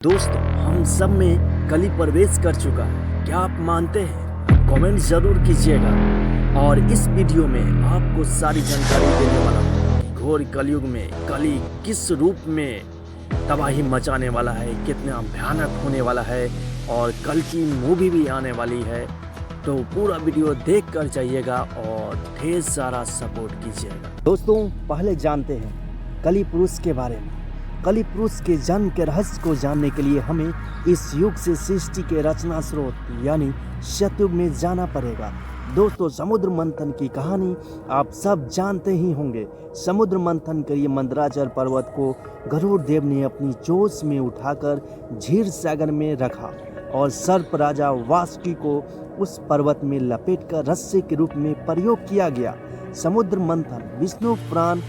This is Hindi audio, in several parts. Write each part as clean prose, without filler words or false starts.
दोस्तों, हम सब में कली प्रवेश कर चुका है। क्या आप मानते हैं? कमेंट जरूर कीजिएगा। और इस वीडियो में आपको सारी जानकारी देने वाला हूँ कि घोर कलयुग में कली किस रूप में तबाही मचाने वाला है, कितना भयानक होने वाला है और कल की मूवी भी आने वाली है। तो पूरा वीडियो देख कर जाइएगा और ढेर सारा सपोर्ट कीजिएगा। दोस्तों, पहले जानते हैं कली पुरुष के बारे में। कली पुरुष के जन्म के रहस्य को जानने के लिए हमें इस युग से सृष्टि के रचना स्रोत यानी सतयुग में जाना पड़ेगा। दोस्तों, समुद्र मंथन की कहानी आप सब जानते ही होंगे। समुद्र मंथन के लिए मंदराचल पर्वत को गरुड़ देव ने अपनी चोंच में उठाकर क्षीर सागर में रखा और सर्प राजा वासुकी को उस पर्वत में लपेटकर रस्से के रूप में प्रयोग किया गया। समुद्र मंथन विष्णु पुराण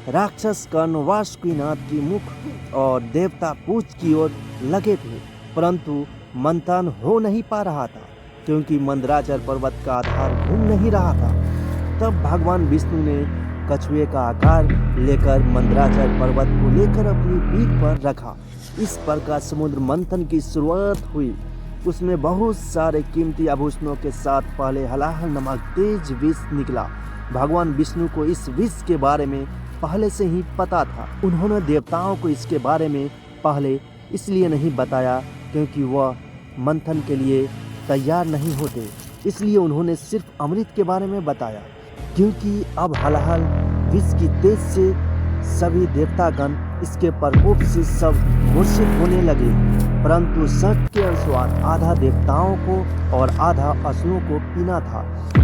राक्षस कर्ण वासुकीनाथ की मुख और देवता पूछ की ओर लगे थे, परंतु मंथन हो नहीं पा रहा था क्योंकि मंदराचल पर्वत का आधार घूम नहीं रहा था। तब भगवान विष्णु ने कछुए का आकार लेकर मंदराचल पर्वत को लेकर अपनी पीठ पर रखा। इस प्रकार समुद्र मंथन की शुरुआत हुई। उसमें बहुत सारे कीमती आभूषणों के साथ पहले हलाहल नामक तेज विष निकला। भगवान विष्णु को इस विष के बारे में पहले से ही पता था। उन्होंने देवताओं को इसके बारे में पहले इसलिए नहीं बताया क्योंकि वह मंथन के लिए तैयार नहीं होते, इसलिए उन्होंने सिर्फ अमृत के बारे में बताया। क्योंकि अब हलाहल विष की तेज से सभी देवतागण इसके प्रकोप से सब मूर्छित होने लगे, परंतु शर्त के अनुसार आधा देवताओं को और आधा असुरों को पीना था,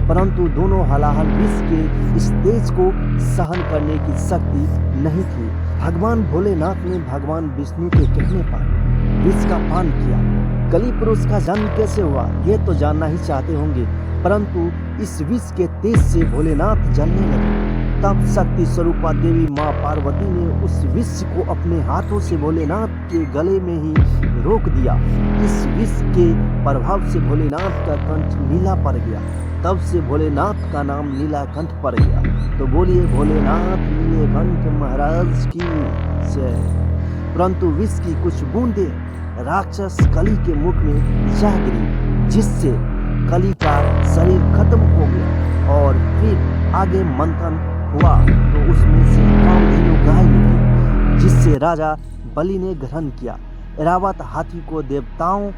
परंतु दोनों हलाहल विष के इस तेज को सहन करने की शक्ति नहीं थी। भगवान भोलेनाथ ने भगवान विष्णु के कहने पर विष का पान किया। कली पुरुष का जन्म कैसे हुआ ये तो जानना ही चाहते होंगे, परंतु इस विष के तेज से भोलेनाथ जलने लगे। तब शक्ति स्वरूपा देवी माँ पार्वती ने उस विष को अपने हाथों से भोलेनाथ के गले में ही रोक दिया। इस विष के प्रभाव से भोलेनाथ का कंठ नीला पड़ गया। तब से भोलेनाथ का नाम नीलाकंठ पड़ गया। तो बोलिए भोलेनाथ नीलकंठ महाराज की जय। परंतु विष की कुछ बूंदें राक्षस कली के मुख में जा गिरी, जिससे कली का शरीर खत्म हो गया। और फिर आगे मंथन हुआ तो उसमें से कामधेनु गाय निकली, जिससे राजा बलि ने ग्रहण किया। ऐरावत हाथी को देवताओं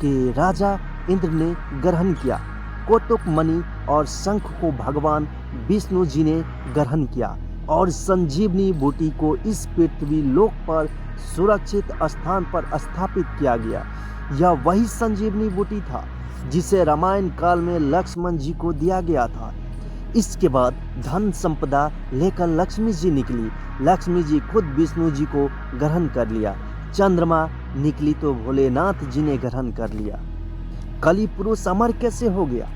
के राजा इंद्र ने ग्रहण किया। कौतुक मणि और शंख को भगवान विष्णु जी ने ग्रहण किया और संजीवनी बूटी को इस पृथ्वी लोक पर सुरक्षित स्थान पर स्थापित किया गया। यह वही संजीवनी बूटी था जिसे रामायण काल में लक्ष्मण जी को दिया गया था। इसके बाद धन संपदा लेकर लक्ष्मी जी निकली। लक्ष्मी जी खुद विष्णु जी को ग्रहण कर लिया। चंद्रमा निकली तो भोलेनाथ जी ने ग्रहण कर लिया। कली पुरुष अमर कैसे हो गया?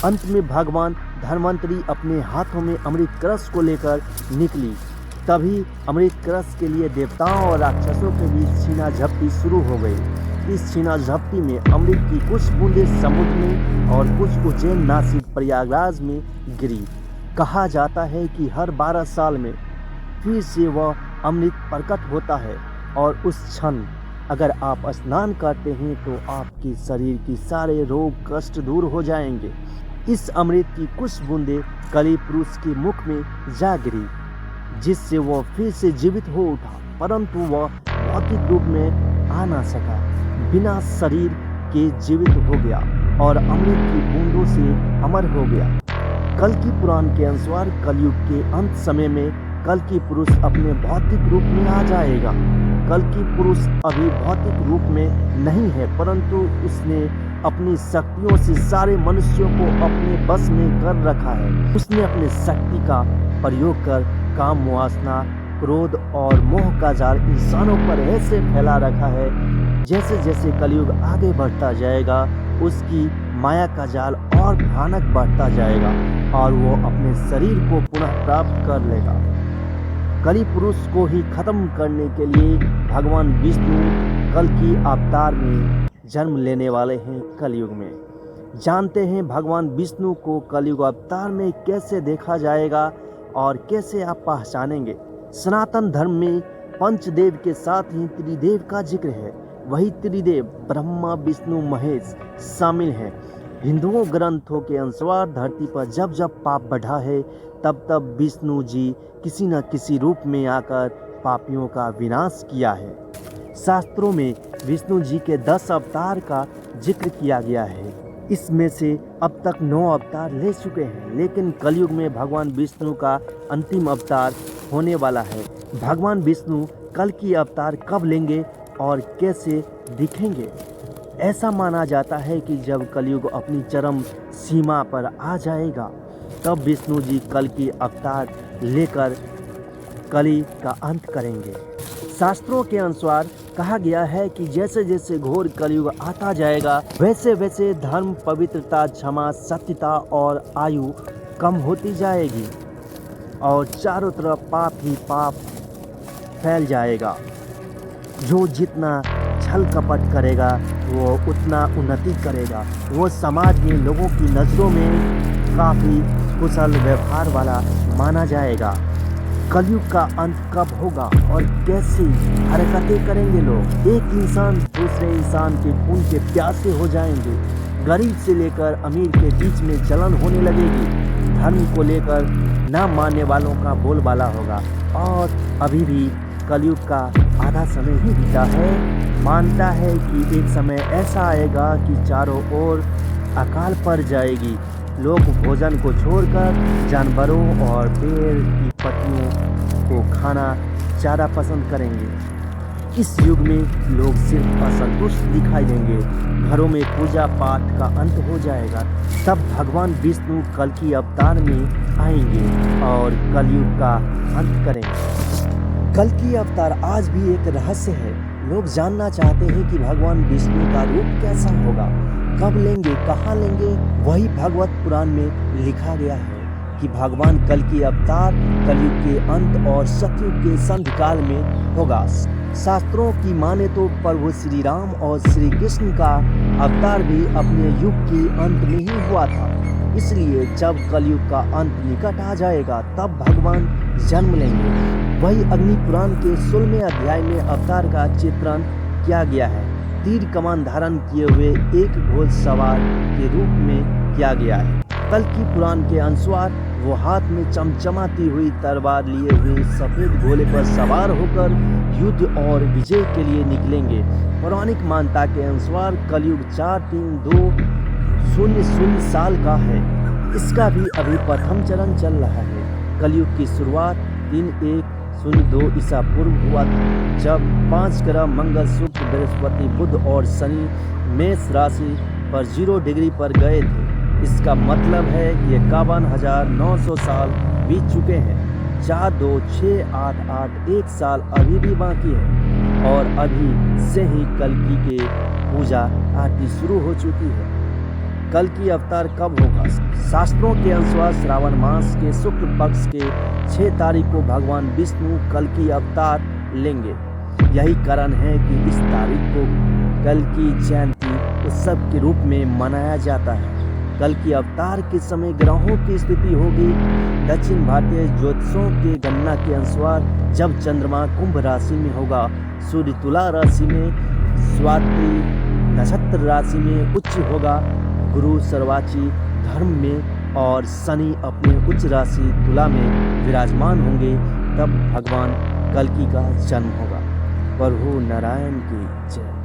अंत में भगवान धन्वंतरी अपने हाथों में अमृत कलश को लेकर निकली। तभी अमृत कलश के लिए देवताओं और राक्षसों के बीच छीना झपटी शुरू हो गई। इस छीना झपटी में अमृत की कुछ बूंदें समुद्र में और कुछ उज्जैन, नासिक, प्रयागराज में गिरी। कहा जाता है कि हर 12 साल में फिर से वह अमृत प्रकट होता है और उस क्षण अगर आप स्नान करते हैं तो आपके शरीर के सारे रोग कष्ट दूर हो जाएंगे। इस अमृत की कुछ बूंदें कली पुरुष के मुख में जा गिरी, जिससे वह फिर से जीवित हो उठा, परंतु वह भौतिक रूप में आ ना सका। बिना शरीर के जीवित हो गया और अमृत की बूंदों से अमर हो गया। कल की पुराण के अनुसार कलयुग के अंत समय में कल की पुरुष अपने भौतिक रूप में आ जाएगा। कल की पुरुष अभी भौतिक रूप में नहीं है, परंतु उसने अपनी शक्तियों से सारे मनुष्यों को अपने बस में कर रखा है। उसने अपने शक्ति का प्रयोग कर काम, वासना, क्रोध और मोह का जाल इंसानों पर ऐसे फैला रखा है। जैसे जैसे कलयुग आगे बढ़ता जाएगा उसकी माया का जाल और भयानक बढ़ता जाएगा और वो अपने शरीर को पुनः प्राप्त कर लेगा। कली पुरुष को ही खत्म करने के लिए भगवान विष्णु कल की अवतार में जन्म लेने वाले हैं। कलयुग में जानते हैं भगवान विष्णु को कलयुग अवतार में कैसे देखा जाएगा और कैसे आप पहचानेंगे। सनातन धर्म में पंचदेव के साथ ही त्रिदेव का जिक्र है। वही त्रिदेव ब्रह्मा विष्णु महेश शामिल हैं। हिंदुओं ग्रंथों के अनुसार धरती पर जब जब पाप बढ़ा है तब तब विष्णु जी किसी न किसी रूप में आकर पापियों का विनाश किया है। शास्त्रों में विष्णु जी के 10 अवतार का जिक्र किया गया है। इसमें से अब तक 9 अवतार ले चुके हैं, लेकिन कलयुग में भगवान विष्णु का अंतिम अवतार होने वाला है। भगवान विष्णु कल की अवतार कब लेंगे और कैसे दिखेंगे? ऐसा माना जाता है कि जब कलयुग अपनी चरम सीमा पर आ जाएगा तब विष्णु जी कल की अवतार लेकर कली का अंत करेंगे। शास्त्रों के अनुसार कहा गया है कि जैसे जैसे घोर कलयुग आता जाएगा वैसे वैसे धर्म, पवित्रता, क्षमा, सत्यता और आयु कम होती जाएगी और चारों तरफ पाप ही पाप फैल जाएगा। जो जितना छल कपट करेगा वो उतना उन्नति करेगा। वो समाज में लोगों की नज़रों में काफ़ी कुशल व्यवहार वाला माना जाएगा। कलयुग का अंत कब होगा और कैसी हरकतें करेंगे लोग? एक इंसान दूसरे इंसान के खून के प्यासे हो जाएंगे। गरीब से लेकर अमीर के बीच में जलन होने लगेगी। धर्म को लेकर न मानने वालों का बोलबाला होगा। और अभी भी कलयुग का आधा समय ही बीता है। मानता है कि एक समय ऐसा आएगा कि चारों ओर अकाल पड़ जाएगी। लोग भोजन को छोड़कर जानवरों और पेड़ की पत्तियों को खाना ज़्यादा पसंद करेंगे। इस युग में लोग सिर्फ असंतुष्ट दिखाई देंगे। घरों में पूजा पाठ का अंत हो जाएगा। तब भगवान विष्णु कल की अवतार में आएंगे और कलयुग का अंत करेंगे। कल की अवतार आज भी एक रहस्य है। लोग जानना चाहते हैं कि भगवान विष्णु का रूप कैसा होगा, कब लेंगे, कहाँ लेंगे। वही भागवत पुराण में लिखा गया है कि भगवान कल की अवतार कलयुग के अंत और सतयुग के संधिकाल में होगा। शास्त्रों की माने तो प्रभु श्री राम और श्री कृष्ण का अवतार भी अपने युग के अंत में ही हुआ था। इसलिए जब कलयुग का अंत निकट आ जाएगा तब भगवान जन्म लेंगे। वही अग्नि पुराण के 16वें अध्याय में अवतार का चित्रण किया गया है। तीर कमान धारण किए हुए एक घोड़सवार के रूप में किया गया है। कल की पुराण के अनुसार वो हाथ में चमचमाती हुई तलवार लिए हुए सफेद घोड़े पर सवार होकर युद्ध और विजय के लिए निकलेंगे। पौराणिक मान्यता के अनुसार कलयुग 432000 साल का है। इसका भी अभी प्रथम चरण चल रहा है। कलयुग की शुरुआत 3102 ईसा पूर्व हुआ था, जब 5 ग्रह मंगल, शुक्र, बृहस्पति, बुध और शनि मेष राशि पर 0 डिग्री पर गए थे। इसका मतलब है कि 51,900 साल बीत चुके हैं। 42688 1 साल अभी भी बाकी है और अभी से ही कल्कि के पूजा आरती शुरू हो चुकी है। कल की अवतार कब होगा? शास्त्रों के अनुसार श्रावण मास के शुक्ल पक्ष के 6 तारीख को भगवान विष्णु कल की अवतार लेंगे। यही कारण है कि इस तारीख को कल की जयंती उत्सव के रूप में मनाया जाता है। कल की अवतार के समय ग्रहों की स्थिति होगी। दक्षिण भारतीय ज्योतिषों के गणना के अनुसार जब चंद्रमा कुंभ राशि में होगा, सूर्य तुला राशि में, स्वाति नक्षत्र राशि में उच्च होगा, गुरु सर्वाची धर्म में और शनि अपने उच्च राशि तुला में विराजमान होंगे, तब भगवान कल्कि का जन्म होगा। प्रभु नारायण की जय।